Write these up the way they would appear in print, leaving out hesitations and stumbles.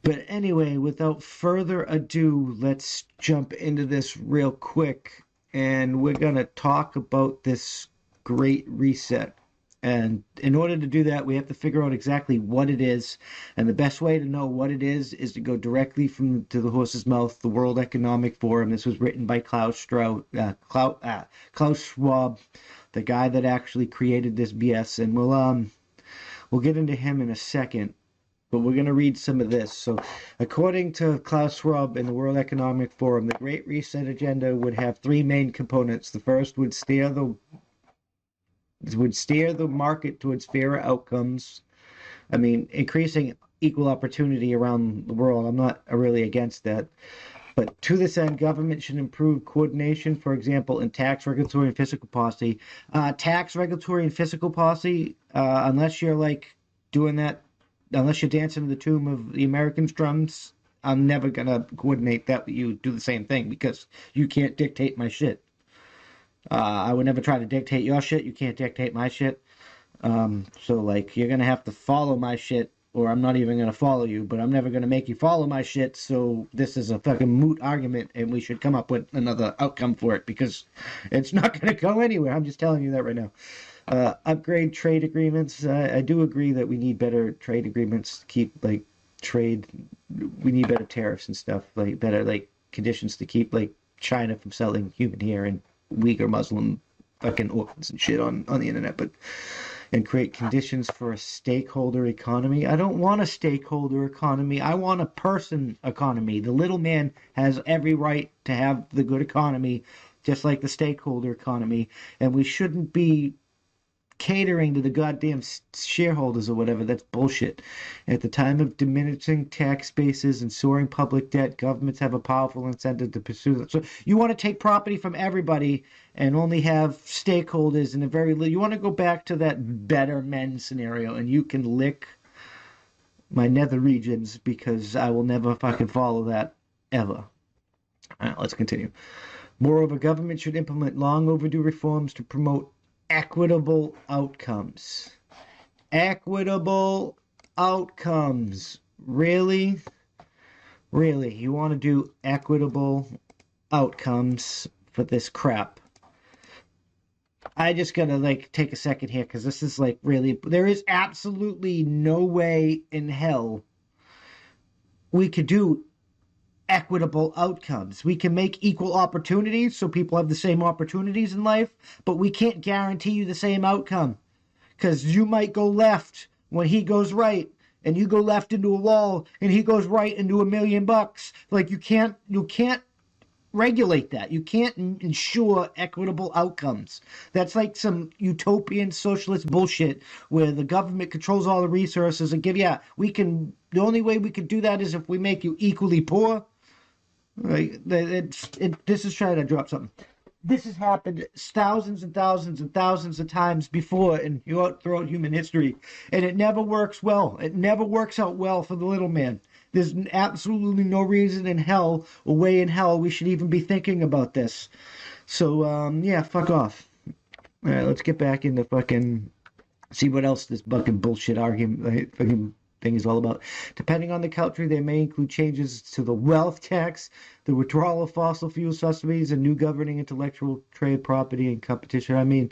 But anyway, without further ado, let's jump into this real quick. And we're going to talk about this great reset. And in order to do that, we have to figure out exactly what it is. And the best way to know what it is to go directly from to the horse's mouth. The World Economic Forum. This was written by Klaus Schwab, the guy that actually created this BS. And we'll get into him in a second. But we're going to read some of this. So, according to Klaus Schwab and the World Economic Forum, the Great Reset agenda would have three main components. The first would steer the market towards fairer outcomes. I mean, increasing equal opportunity around the world. I'm not really against that. But to this end, government should improve coordination, for example, in tax, regulatory, and fiscal policy. Tax, regulatory, and fiscal policy, unless you're like doing that, unless you're dancing to the tune of the Americans' drums, I'm never going to coordinate that with you, do the same thing, because you can't dictate my shit. I would never try to dictate your shit. You can't dictate my shit. So, like, you're going to have to follow my shit, or I'm not even going to follow you, but I'm never going to make you follow my shit, so this is a fucking moot argument, and we should come up with another outcome for it, because it's not going to go anywhere. I'm just telling you that right now. Upgrade trade agreements. I do agree that we need better trade agreements to keep, like, trade. We need better tariffs and stuff, like, better, like, conditions to keep, like, China from selling human hair and Uyghur Muslim fucking orphans and shit on the internet, but and create conditions for a stakeholder economy. I don't want a stakeholder economy. I want a person economy. The little man has every right to have the good economy, just like the stakeholder economy, and we shouldn't be catering to the goddamn shareholders or whatever. That's bullshit. At the time of diminishing tax bases and soaring public debt, governments have a powerful incentive to pursue that. So you want to take property from everybody and only have stakeholders in a very little. You want to go back to that better men scenario, and you can lick my nether regions, because I will never fucking follow that ever. All right, let's continue. Moreover, government should implement long overdue reforms to promote equitable outcomes. Equitable outcomes. Really? Really? You want to do equitable outcomes for this crap? I just gotta, like, take a second here, because this is, like, really. There is absolutely no way in hell we could do equitable outcomes. We can make equal opportunities so people have the same opportunities in life, but we can't guarantee you the same outcome, because you might go left when he goes right, and you go left into a wall and he goes right into $1,000,000. Like, you can't regulate that. You can't ensure equitable outcomes. That's like some utopian socialist bullshit where the government controls all the resources and the only way we could do that is if we make you equally poor. Like, this is trying to drop something. This has happened thousands and thousands and thousands of times before throughout human history, and it never works well. It never works out well for the little man. There's absolutely no reason in hell, or way in hell, we should even be thinking about this. So, yeah, fuck off. All right, let's get back into fucking see what else this fucking bullshit argument, fucking thing is all about. Depending on the country, they may include changes to the wealth tax, the withdrawal of fossil fuel subsidies, and new governing intellectual trade property and competition. I mean,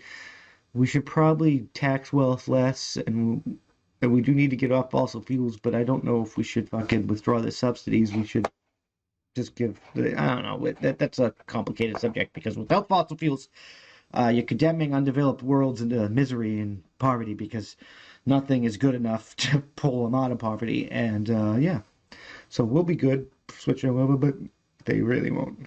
we should probably tax wealth less, and we do need to get off fossil fuels, but I don't know if we should fucking withdraw the subsidies. We should just give I don't know. That's a complicated subject, because without fossil fuels, you're condemning undeveloped worlds into misery and poverty, because nothing is good enough to pull them out of poverty. And yeah, so we'll be good switching over, but they really won't.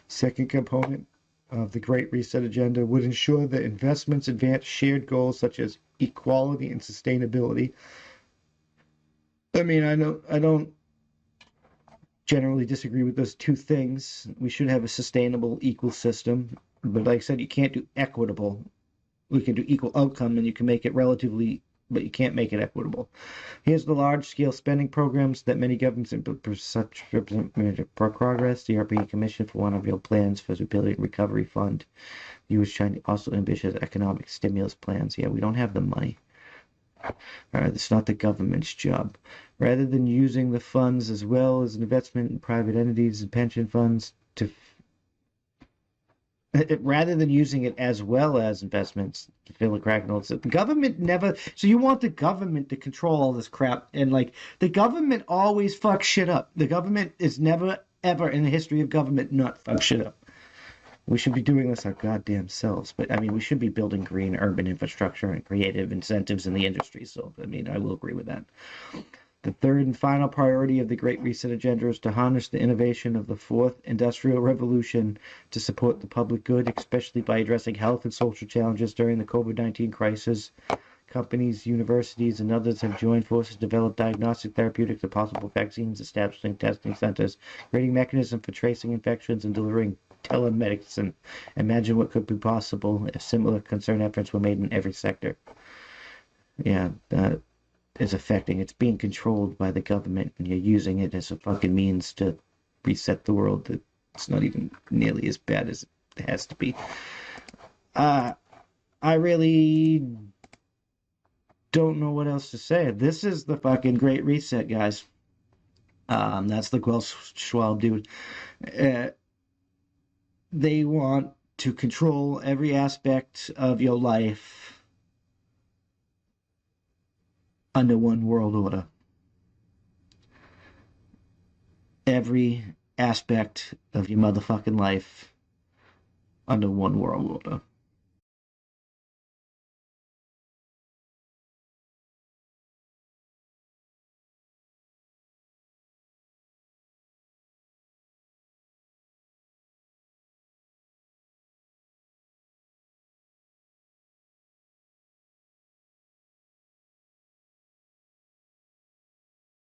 Second component of the Great Reset agenda would ensure that investments advance shared goals such as equality and sustainability. I mean, I don't generally disagree with those two things. We should have a sustainable, equal system, but like I said, you can't do equitable. We can do equal outcome, and you can make it relatively, but you can't make it equitable. Here's the large-scale spending programs that many governments implement such represent progress. The European Commission for one unveiled plans for the Stability and Recovery Fund. The U.S. China also ambitious economic stimulus plans. Yeah, we don't have the money. It's not the government's job. Rather than using the funds as well as investment in private entities and pension funds rather than using it as well as investments to fill a crack in the government never. So you want the government to control all this crap, and like the government always fucks shit up. The government is never ever in the history of government not fuck shit up. We should be doing this our goddamn selves. But I mean, we should be building green urban infrastructure and creative incentives in the industry. So I mean, I will agree with that. The third and final priority of the Great Reset agenda is to harness the innovation of the fourth industrial revolution to support the public good, especially by addressing health and social challenges during the COVID-19 crisis. Companies, universities, and others have joined forces to develop diagnostic therapeutics and possible vaccines, establishing testing centers, creating mechanisms for tracing infections, and delivering telemedicine. Imagine what could be possible if similar concern efforts were made in every sector. Yeah, that is affecting. It's being controlled by the government, and you're using it as a fucking means to reset the world. It's not even nearly as bad as it has to be. I really don't know what else to say. This is the fucking Great Reset, guys. That's the Klaus Schwab dude. They want to control every aspect of your life under one world order. Every aspect of your motherfucking life under one world order.